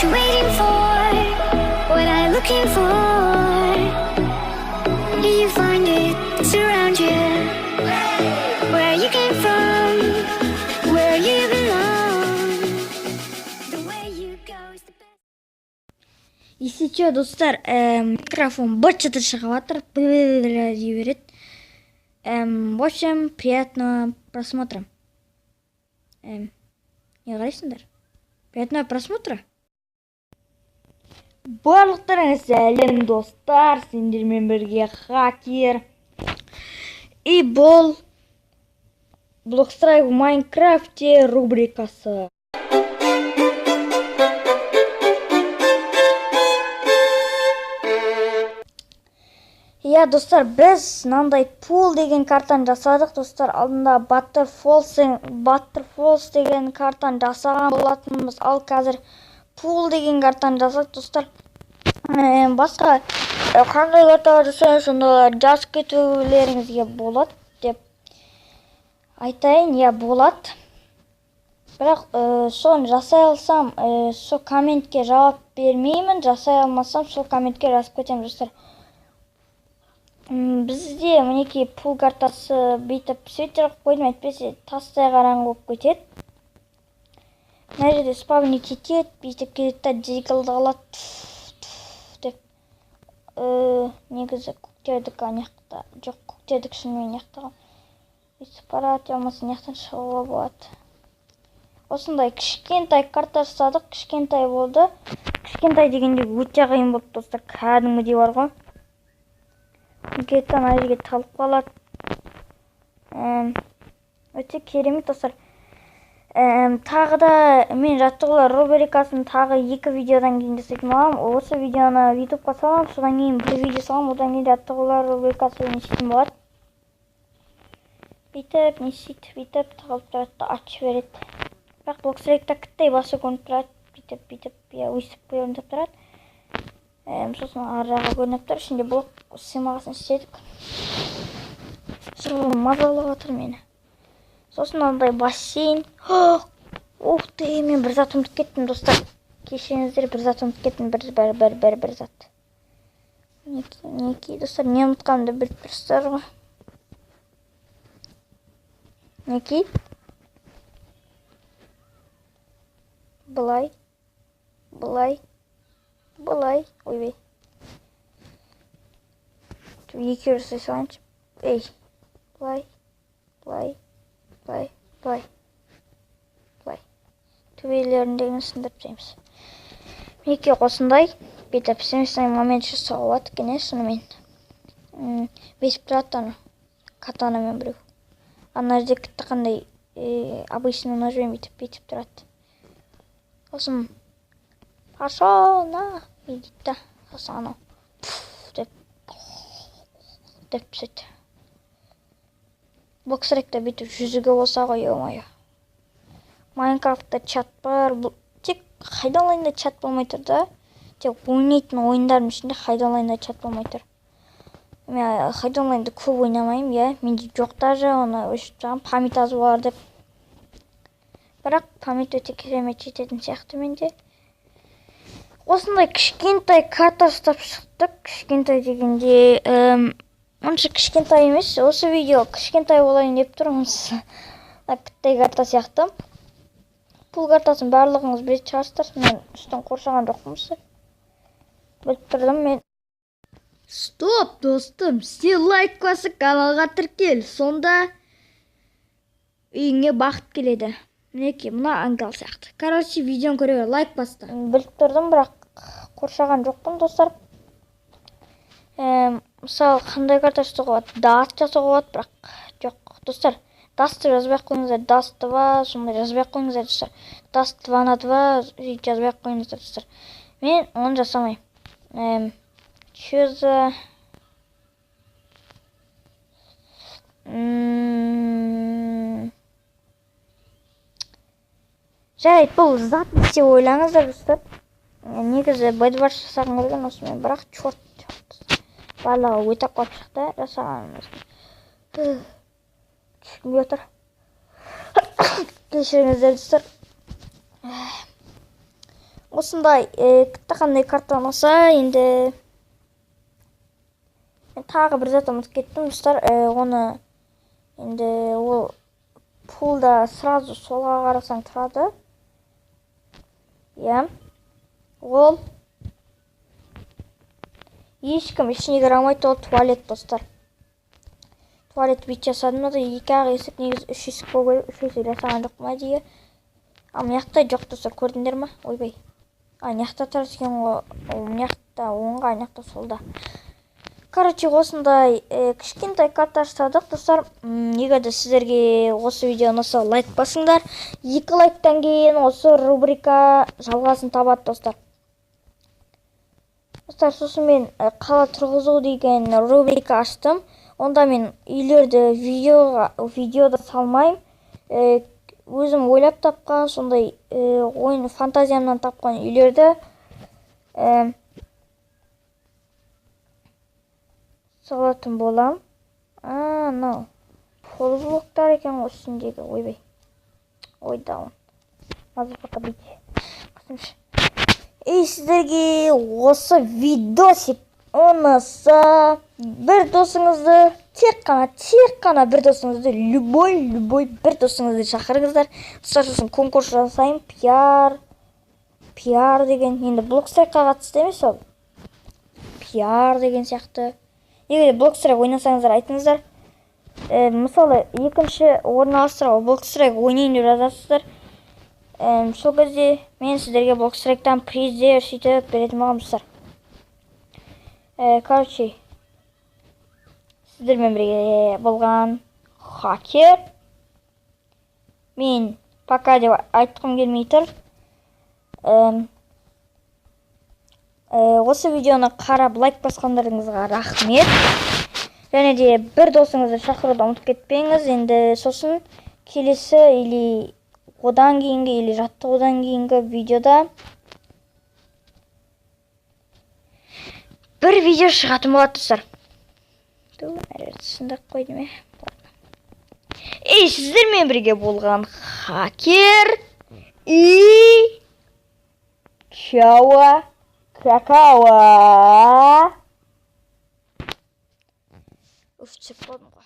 you waiting for? What are you looking for? Do you find it surround you? Where you came from, where you belong. The way you go is the best. Если что, достар, микрофон бычыты шығып жатыр, дей береді. В общем, приятного просмотра. Не қарайсыңдар? Приятного просмотра. Барлықтарыңыз сәлем достар, сендермен бірге хакер. И бұл Блокстрайк в Майнкрафте рубрикасы. Я, достар, біз мынандай пул деген картаны жасадық, достар. Алдында Butter Falls деген картаны жасаған болатынбыз. Ал қазір пул деген картаны жасадық, достар. Басқа қандай карталар жасайын, сондайлар жазып кетулеріңізге болады деп айтайын. Я, болады. Бірақ соны жасай алсам, сол комментке жауап бермеймін. Жасай алмасам, сол комментке жазып кетемін, достар. Бізде мінекей пул картасы бүйтіп свитер қойдым, әйтпесе тастай қараңғы болып кетеді. Мына жерде спавни кетеді, бүйтіп кетеді, джиглды алады деп. Негізі көктердік аяқта. Жоқ, көктердік шынымен аяқтаған. Бүйтіп барады, болмаса аяқтан шығуға болады. Осындай кішкентай карта жасадық, кішкентай болды. Кішкентай дегенде өте қиын болды, достар, кәдімгідей бар ғой. Кетті ана жерге тығылып қалады. Өте керемет, достар. Тағы да мен жаттығулар рубрикасын тағы 2 видеодан кейін жасайтын боламын. Осы видеоны ютубқа саламын, содан кейін бір видео саламын, одан кейін жаттығулар рубрикасы несетін болады. Бүйтіп, бүйтіп тығылып тұрады, ашып береді. Бірақ Блокстрайкта кіттай басы көрініп тұрады. Бүйтіп, өйстіп көрініп тұрады. Сосын араға көрініп тұр, ішінде блок симағасын істедік. Сосын мазалап отыр мені. Сосын ондай бассейн. Ух ты, мен бір зат ұмытып кеттім, достар. Кешіріңіздер, бір зат ұмытып кеттім, бір зат. Неке, достар, не ұмытқанымды біліп тұрсыздар ғой. Неке? Былай. Ойбай. Екі жасай салайыншы. Ей. Былай. Төбелеріндегіні сындырып таймыз. Неке қосындай. Бетіп, сенесіне момент жасауға болады екен, шынымен. Бесіп тұрады аны. Катанамен біреу. Ана жерде кітті қандай обычный ножбен бетіп тұрады. Сосын пошел на видите, сосын анау деп сөйтті. Блокстрайкта бүйтіп жүзігі болса ғой, ё-моё. Майнкрафтта чат бар. Тек хайдалайында чат болмай тұр да. Тек ойнайтын ойындардың ішінде хайдалайында чат болмай тұр. Мен хайдалайында көп ойнамаймын, я. Менде жоқ даже, оны өшіп тұрған память аз болар деп. Бірақ память өте керемет жететін сияқты менде. Осындай кішкентай карта ұстап шықтық. Кішкентай дегенде, онша кішкентай емес. Осы видео кішкентай болайын деп тұрмыз. Кіттай карта сияқты. Пул картасын барлығыңыз білетін шығарсыздар. Мен үстін қоршаған жоқпын. Біліп тұрдым мен. Стоп, достым, сен лайк басып каналға тіркел. Сонда үйіңе бақыт келеді. Мінеке, мына аңғал сияқты. Короче, видеоны көруге лайк басты. Біліп тұрдым, бірақ қоршаған жоқпын, достар. Мысалы, қандай карта жасауға болады? Даст жасауға болады, бірақ жоқ, достар. Дасты жазбай қойыңыздар, Даст 2, сондай жазбай қойыңыздар, достар. Даст 2 на 2 жазбай қойыңыздар, достар. Мен оны жасамайым. Чөзі... Жарайды, бұл зат деп ойлаңыздар, достар. Негізі бэдварш жасаған көрген осымен, бірақ чорт. Барлығы өте қуат шықты жасағанымыз. Түшкім отыр. Кешіріңіздер, достар. осындай қандай карта ұнаса, енді мен тағы бір зат ұмытып кеттім достар. Оны енді ол пулда сразу солға қарасаң тұрады. Иә. Ол ешкім ішіне кіре алмайды, ол туалет достар. Туалет бит жасадым да 2-ақ есік, негізі 3 есік болу керек, 3 есік жасаған жоқпын әдейі. Мына жақта жоқ достар, көрдіңдер ма? Ойбай. Мына жақта тұр екен ғой. Мына жақта оңға, мына жақта солда. Короче, осындай кішкентай карта жасадық достар. Егер де сіздерге осы видео ұнаса, лайк басыңдар. 2 лайктан кейін осы рубрика жалғасын табады достар. Достар, сосын мен қала тұрғызу деген рубрика аштым. Онда мен үйлерді видеода салмайым. Өзім ойлап тапқан, сондай ойын фантазиямнан тапқан үйлерді салатын болам. Мынау полблоктар екен үстіндегі. Ойбай. Ойдауын. Мазафака бейте. Сіздерге осы видосик ұнаса, бір досыңызды, тек қана бір досыңызды, любой бір досыңызды шақырыңыздар. Сосын конкурс жасайын, пиар деген, енді блокстрайкқа қатысты емес ол. Пиар деген сияқты. Егер блокстрайк ойнасаңыздар айтыңыздар. Мысалы, екінші орналастыра блокстрайк ойнайын деп жазасыздар. Сол кезде мен сіздерге блокстрайктан приздер сөйтіп беретін болғанмын. Короче, сіздермен бірге болған хакер. Мен пока деп айтқым келмей тұр. Осы видеоны қарап лайк басқандарыңызға рахмет. Және де бір досыңызды шақыруды ұмытып кетпеңіз. Енді сосын келесі или одан кейінгі или жаттығудан кейінгі видеода бір видео шығатын болады достар. Сындақ қойдым. Сіздермен бірге болған хакер и чауа какао. Уф, деп қойдым ғой.